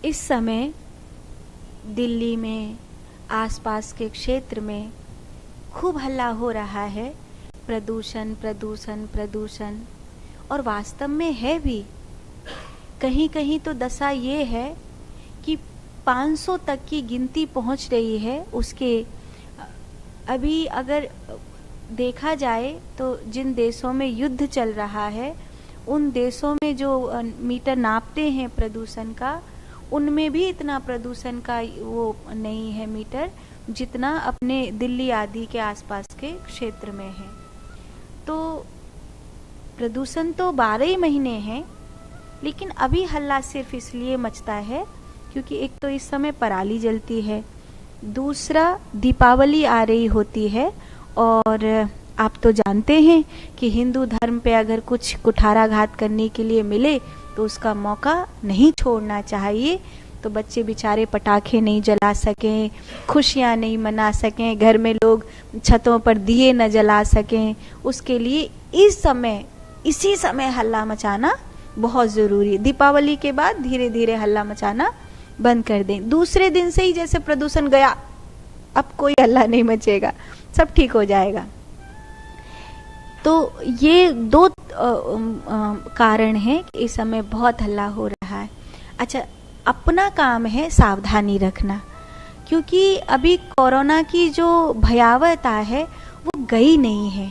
इस समय दिल्ली में, आसपास के क्षेत्र में खूब हल्ला हो रहा है, प्रदूषण प्रदूषण प्रदूषण। और वास्तव में है भी। कहीं कहीं तो दशा ये है कि 500 तक की गिनती पहुंच रही है उसके। अभी अगर देखा जाए तो जिन देशों में युद्ध चल रहा है, उन देशों में जो मीटर नापते हैं प्रदूषण का, उनमें भी इतना प्रदूषण का वो नहीं है मीटर, जितना अपने दिल्ली आदि के आसपास के क्षेत्र में है। तो प्रदूषण तो 12 ही महीने हैं, लेकिन अभी हल्ला सिर्फ इसलिए मचता है क्योंकि एक तो इस समय पराली जलती है, दूसरा दीपावली आ रही होती है। और आप तो जानते हैं कि हिंदू धर्म पे अगर कुछ कुठाराघात करने के लिए मिले तो उसका मौका नहीं छोड़ना चाहिए। तो बच्चे बेचारे पटाखे नहीं जला सकें, खुशियां नहीं मना सकें, घर में लोग छतों पर दिए न जला सकें, उसके लिए इसी समय हल्ला मचाना बहुत ज़रूरी है। दीपावली के बाद धीरे धीरे हल्ला मचाना बंद कर दें। दूसरे दिन से ही जैसे प्रदूषण गया, अब कोई हल्ला नहीं मचेगा, सब ठीक हो जाएगा। तो ये दो कारण है कि इस समय बहुत हल्ला हो रहा है। अच्छा, अपना काम है सावधानी रखना, क्योंकि अभी कोरोना की जो भयावहता है वो गई नहीं है,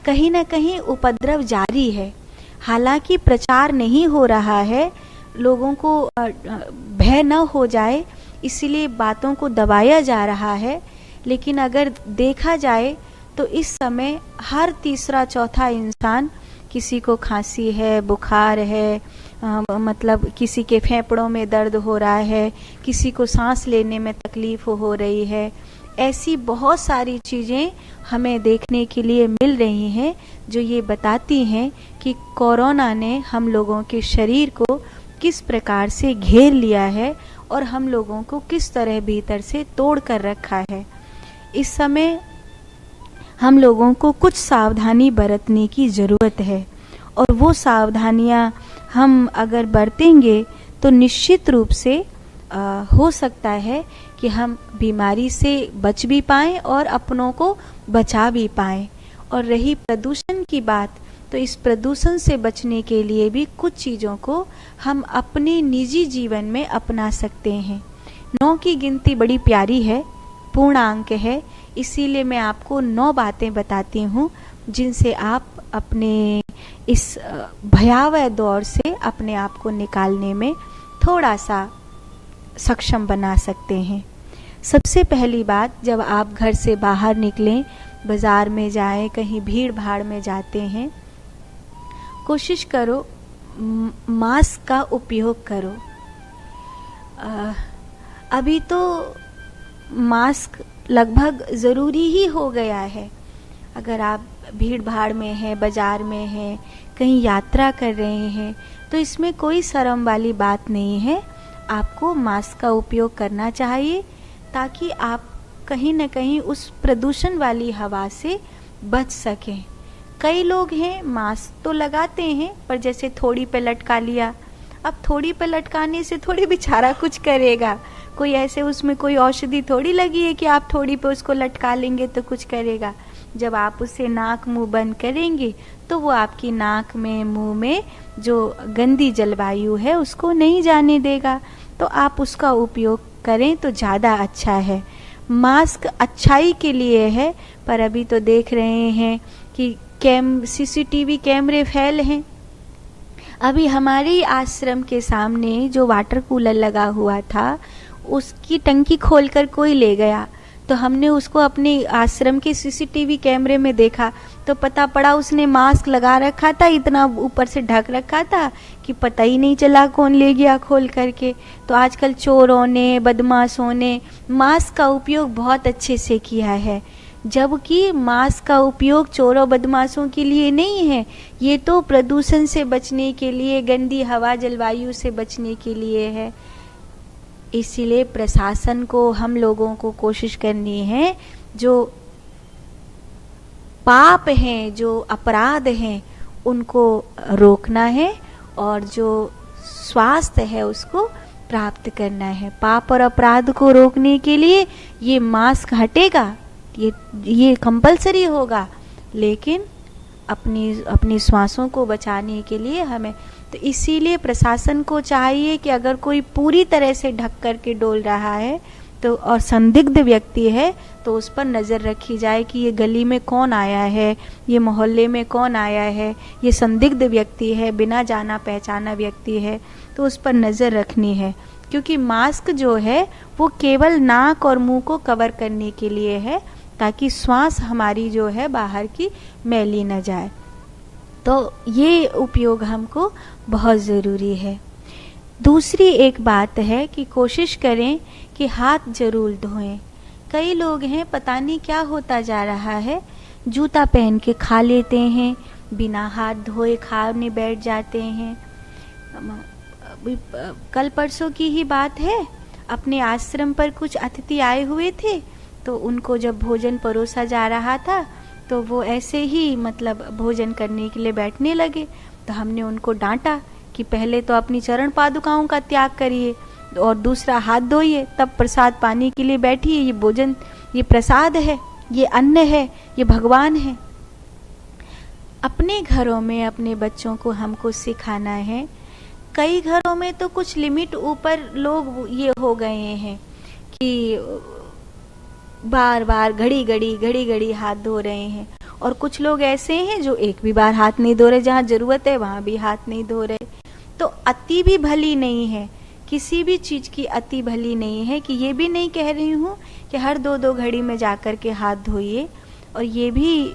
कहीं ना कहीं उपद्रव जारी है। हालांकि प्रचार नहीं हो रहा है, लोगों को भय न हो जाए इसीलिए बातों को दबाया जा रहा है, लेकिन अगर देखा जाए तो इस समय हर तीसरा चौथा इंसान, किसी को खांसी है, बुखार है, मतलब किसी के फेफड़ों में दर्द हो रहा है, किसी को सांस लेने में तकलीफ हो रही है, ऐसी बहुत सारी चीज़ें हमें देखने के लिए मिल रही हैं जो ये बताती हैं कि कोरोना ने हम लोगों के शरीर को किस प्रकार से घेर लिया है और हम लोगों को किस तरह भीतर से तोड़ कर रखा है। इस समय हम लोगों को कुछ सावधानी बरतने की ज़रूरत है, और वो सावधानियां हम अगर बरतेंगे तो निश्चित रूप से हो सकता है कि हम बीमारी से बच भी पाएं और अपनों को बचा भी पाएं। और रही प्रदूषण की बात, तो इस प्रदूषण से बचने के लिए भी कुछ चीज़ों को हम अपने निजी जीवन में अपना सकते हैं। 9 की गिनती बड़ी प्यारी है, पूर्णांक है, इसीलिए मैं आपको 9 बातें बताती हूँ जिनसे आप अपने इस भयावह दौर से अपने आप को निकालने में थोड़ा सा सक्षम बना सकते हैं। सबसे पहली बात, जब आप घर से बाहर निकलें, बाजार में जाएं, कहीं भीड़ भाड़ में जाते हैं, कोशिश करो मास्क का उपयोग करो। अभी तो मास्क लगभग ज़रूरी ही हो गया है। अगर आप भीड़ भाड़ में हैं, बाज़ार में हैं, कहीं यात्रा कर रहे हैं, तो इसमें कोई शर्म वाली बात नहीं है। आपको मास्क का उपयोग करना चाहिए ताकि आप कहीं न कहीं उस प्रदूषण वाली हवा से बच सकें। कई लोग हैं मास्क तो लगाते हैं पर जैसे थोड़ी पे लटका लिया। अब थोड़ी पे लटकाने से थोड़ी बेचारा कुछ करेगा, कोई ऐसे उसमें कोई औषधि थोड़ी लगी है कि आप थोड़ी पे उसको लटका लेंगे तो कुछ करेगा। जब आप उससे नाक मुंह बंद करेंगे तो वो आपकी नाक में, मुंह में जो गंदी जलवायु है उसको नहीं जाने देगा। तो आप उसका उपयोग करें तो ज़्यादा अच्छा है। मास्क अच्छाई के लिए है, पर अभी तो देख रहे हैं कि सीसीटीवी कैमरे फैल हैं। अभी हमारे आश्रम के सामने जो वाटर कूलर लगा हुआ था, उसकी टंकी खोलकर कोई ले गया, तो हमने उसको अपने आश्रम के सीसीटीवी कैमरे में देखा तो पता पड़ा उसने मास्क लगा रखा था, इतना ऊपर से ढक रखा था कि पता ही नहीं चला कौन ले गया खोल करके। तो आजकल चोरों ने, बदमाशों ने मास्क का उपयोग बहुत अच्छे से किया है, जबकि मास्क का उपयोग चोरों बदमाशों के लिए नहीं है, ये तो प्रदूषण से बचने के लिए, गंदी हवा जलवायु से बचने के लिए है। इसीलिए प्रशासन को, हम लोगों को कोशिश करनी है जो पाप हैं, जो अपराध हैं, उनको रोकना है और जो स्वास्थ्य है उसको प्राप्त करना है। पाप और अपराध को रोकने के लिए ये मास्क हटेगा, ये कंपलसरी होगा, लेकिन अपनी श्वासों को बचाने के लिए हमें, तो इसीलिए प्रशासन को चाहिए कि अगर कोई पूरी तरह से ढक करके डोल रहा है तो और संदिग्ध व्यक्ति है तो उस पर नज़र रखी जाए कि ये गली में कौन आया है, ये मोहल्ले में कौन आया है, ये संदिग्ध व्यक्ति है, बिना जाना पहचाना व्यक्ति है, तो उस पर नज़र रखनी है। क्योंकि मास्क जो है वो केवल नाक और मुंह को कवर करने के लिए है, ताकि श्वास हमारी जो है बाहर की मैली न जाए। तो ये उपयोग हमको बहुत ज़रूरी है। दूसरी एक बात है कि कोशिश करें कि हाथ जरूर धोएं। कई लोग हैं, पता नहीं क्या होता जा रहा है, जूता पहन के खा लेते हैं, बिना हाथ धोए खाने बैठ जाते हैं। कल परसों की ही बात है, अपने आश्रम पर कुछ अतिथि आए हुए थे, तो उनको जब भोजन परोसा जा रहा था तो वो ऐसे ही मतलब भोजन करने के लिए बैठने लगे। तो हमने उनको डांटा कि पहले तो अपनी चरण पादुकाओं का त्याग करिए और दूसरा हाथ धोइए, तब प्रसाद पाने के लिए बैठिए। ये भोजन, ये प्रसाद है, ये अन्न है, ये भगवान है। अपने घरों में अपने बच्चों को हमको सिखाना है। कई घरों में तो कुछ लिमिट ऊपर लोग ये हो गए हैं कि बार बार घड़ी घड़ी हाथ धो रहे हैं, और कुछ लोग ऐसे हैं जो एक भी बार हाथ नहीं धो रहे, जहाँ जरूरत है वहां भी हाथ नहीं धो रहे। तो अति भी भली नहीं है, किसी भी चीज की अति भली नहीं है। कि ये भी नहीं कह रही हूँ कि हर 2-2 घड़ी में जाकर के हाथ धोइए, और ये भी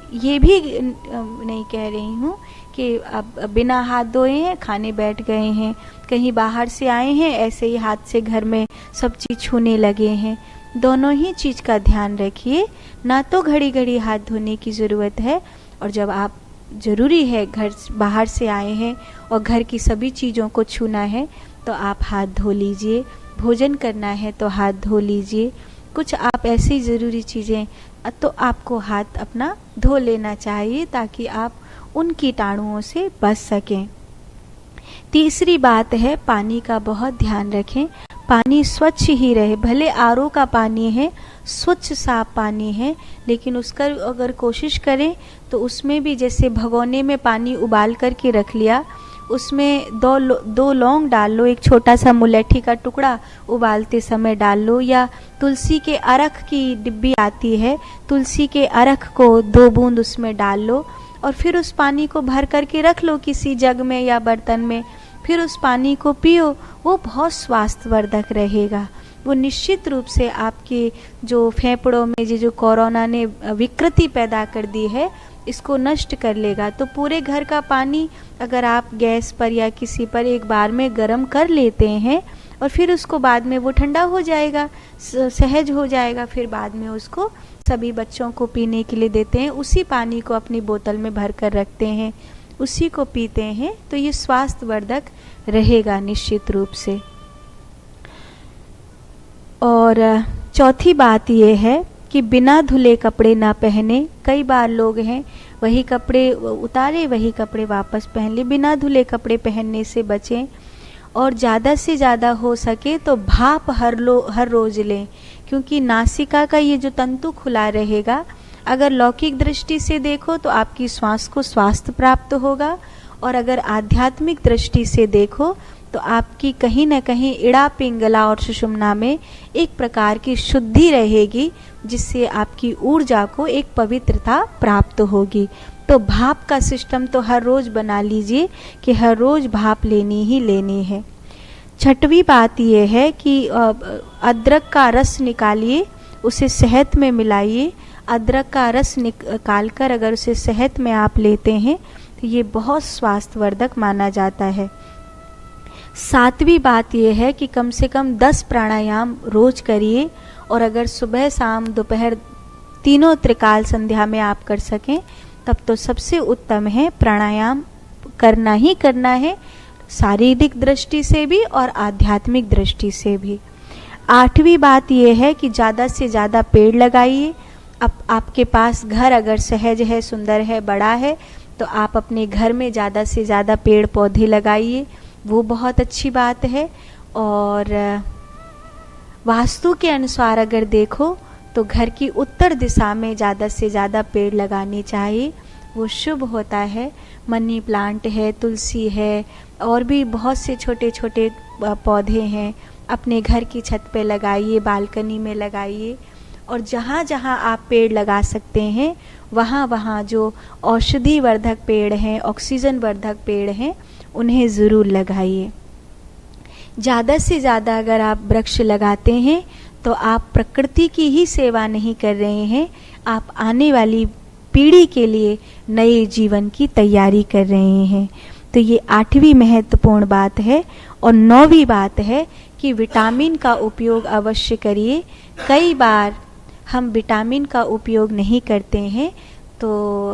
नहीं कह रही हूँ कि अब बिना हाथ धोए हैं खाने बैठ गए हैं, कहीं बाहर से आए हैं ऐसे ही हाथ से घर में सब चीज छूने लगे हैं। दोनों ही चीज का ध्यान रखिए। ना तो घड़ी घड़ी हाथ धोने की ज़रूरत है, और जब आप ज़रूरी है घर बाहर से आए हैं और घर की सभी चीज़ों को छूना है तो आप हाथ धो लीजिए। भोजन करना है तो हाथ धो लीजिए। कुछ आप ऐसी ज़रूरी चीज़ें तो आपको हाथ अपना धो लेना चाहिए, ताकि आप उन कीटाणुओं से बच सकें। तीसरी बात है, पानी का बहुत ध्यान रखें। पानी स्वच्छ ही रहे, भले आरओ का पानी है, स्वच्छ साफ पानी है, लेकिन उसका अगर कोशिश करें तो उसमें भी जैसे भगोने में पानी उबाल करके रख लिया, उसमें दो लौंग डाल लो, एक छोटा सा मुलैठी का टुकड़ा उबालते समय डाल लो, या तुलसी के अरख की डिब्बी आती है, तुलसी के अरख को 2 बूंद उसमें डाल लो, और फिर उस पानी को भर करके रख लो किसी जग में या बर्तन में, फिर उस पानी को पियो। वो बहुत स्वास्थ्यवर्धक रहेगा। वो निश्चित रूप से आपके जो फेफड़ों में जो कोरोना ने विकृति पैदा कर दी है, इसको नष्ट कर लेगा। तो पूरे घर का पानी अगर आप गैस पर या किसी पर एक बार में गर्म कर लेते हैं और फिर उसको बाद में वो ठंडा हो जाएगा, सहज हो जाएगा, फिर बाद में उसको सभी बच्चों को पीने के लिए देते हैं। उसी पानी को अपनी बोतल में भर कर रखते हैं, उसी को पीते हैं, तो ये स्वास्थ्यवर्धक रहेगा निश्चित रूप से। और चौथी बात ये है कि बिना धुले कपड़े ना पहने। कई बार लोग हैं वही कपड़े उतारे वही कपड़े वापस पहन ले। बिना धुले कपड़े पहनने से बचें, और ज़्यादा से ज़्यादा हो सके तो भाप हर रोज़ लें, क्योंकि नासिका का ये जो तंतु खुला रहेगा, अगर लौकिक दृष्टि से देखो तो आपकी श्वास को स्वास्थ्य प्राप्त होगा, और अगर आध्यात्मिक दृष्टि से देखो तो आपकी कहीं न कहीं इड़ा पिंगला और सुषुम्ना में एक प्रकार की शुद्धि रहेगी, जिससे आपकी ऊर्जा को एक पवित्रता प्राप्त होगी। तो भाप का सिस्टम तो हर रोज बना लीजिए कि हर रोज भाप लेनी ही लेनी है। छठवीं बात यह है कि अदरक का रस निकालिए, उसे शहद में मिलाइए। अदरक का रस निकालकर अगर उसे शहद में आप लेते हैं तो ये बहुत स्वास्थ्यवर्धक माना जाता है। सातवीं बात यह है कि कम से कम 10 प्राणायाम रोज करिए, और अगर सुबह शाम दोपहर तीनों त्रिकाल संध्या में आप कर सकें तब तो सबसे उत्तम है। प्राणायाम करना ही करना है, शारीरिक दृष्टि से भी और आध्यात्मिक दृष्टि से भी। आठवीं बात यह है कि ज़्यादा से ज़्यादा पेड़ लगाइए। अब आपके पास घर अगर सहज है, सुंदर है, बड़ा है, तो आप अपने घर में ज़्यादा से ज़्यादा पेड़ पौधे लगाइए, वो बहुत अच्छी बात है। और वास्तु के अनुसार अगर देखो तो घर की उत्तर दिशा में ज़्यादा से ज़्यादा पेड़ लगाने चाहिए, वो शुभ होता है। मनी प्लांट है, तुलसी है, और भी बहुत से छोटे छोटे पौधे हैं, अपने घर की छत पे लगाइए, बालकनी में लगाइए। और जहाँ जहाँ आप पेड़ लगा सकते हैं वहाँ वहाँ जो औषधि वर्धक पेड़ हैं, ऑक्सीजन वर्धक पेड़ हैं, उन्हें ज़रूर लगाइए। ज़्यादा से ज़्यादा अगर आप वृक्ष लगाते हैं तो आप प्रकृति की ही सेवा नहीं कर रहे हैं, आप आने वाली पीढ़ी के लिए नए जीवन की तैयारी कर रहे हैं। तो ये 8वीं महत्वपूर्ण बात है। और 9वीं बात है कि विटामिन का उपयोग अवश्य करिए। कई बार हम विटामिन का उपयोग नहीं करते हैं तो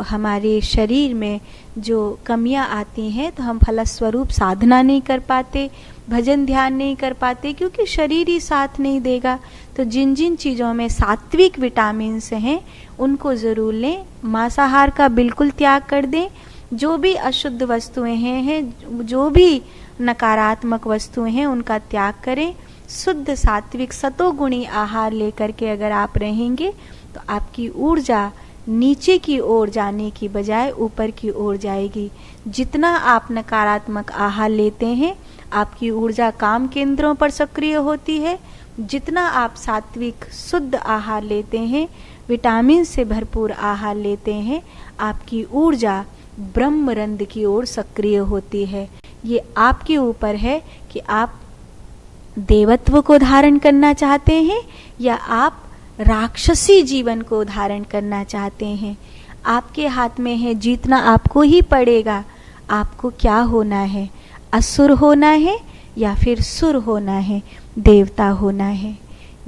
हमारे शरीर में जो कमियां आती हैं तो हम फलस्वरूप साधना नहीं कर पाते, भजन ध्यान नहीं कर पाते, क्योंकि शरीर ही साथ नहीं देगा। तो जिन जिन चीज़ों में सात्विक विटामिन्स हैं उनको ज़रूर लें। मांसाहार का बिल्कुल त्याग कर दें। जो भी अशुद्ध वस्तुएं हैं, जो भी नकारात्मक वस्तुएं हैं, उनका त्याग करें। शुद्ध सात्विक सतोगुणी आहार लेकर के अगर आप रहेंगे तो आपकी ऊर्जा नीचे की ओर जाने की बजाय ऊपर की ओर जाएगी। जितना आप नकारात्मक आहार लेते हैं आपकी ऊर्जा काम केंद्रों पर सक्रिय होती है। जितना आप सात्विक शुद्ध आहार लेते हैं, विटामिन से भरपूर आहार लेते हैं, आपकी ऊर्जा ब्रह्मरंध्र की ओर सक्रिय होती है। ये आपके ऊपर है कि आप देवत्व को धारण करना चाहते हैं या आप राक्षसी जीवन को धारण करना चाहते हैं। आपके हाथ में है, जीतना आपको ही पड़ेगा। आपको क्या होना है, असुर होना है या फिर सुर होना है, देवता होना है।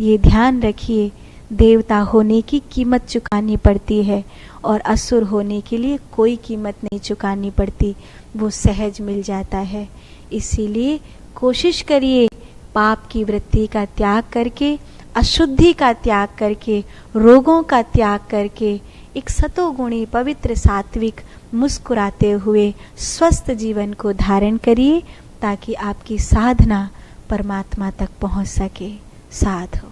ये ध्यान रखिए, देवता होने की कीमत चुकानी पड़ती है और असुर होने के लिए कोई कीमत नहीं चुकानी पड़ती, वो सहज मिल जाता है। इसीलिए कोशिश करिए पाप की वृत्ति का त्याग करके, अशुद्धि का त्याग करके, रोगों का त्याग करके एक सतोगुणी पवित्र सात्विक मुस्कुराते हुए स्वस्थ जीवन को धारण करिए, ताकि आपकी साधना परमात्मा तक पहुंच सके। साधु।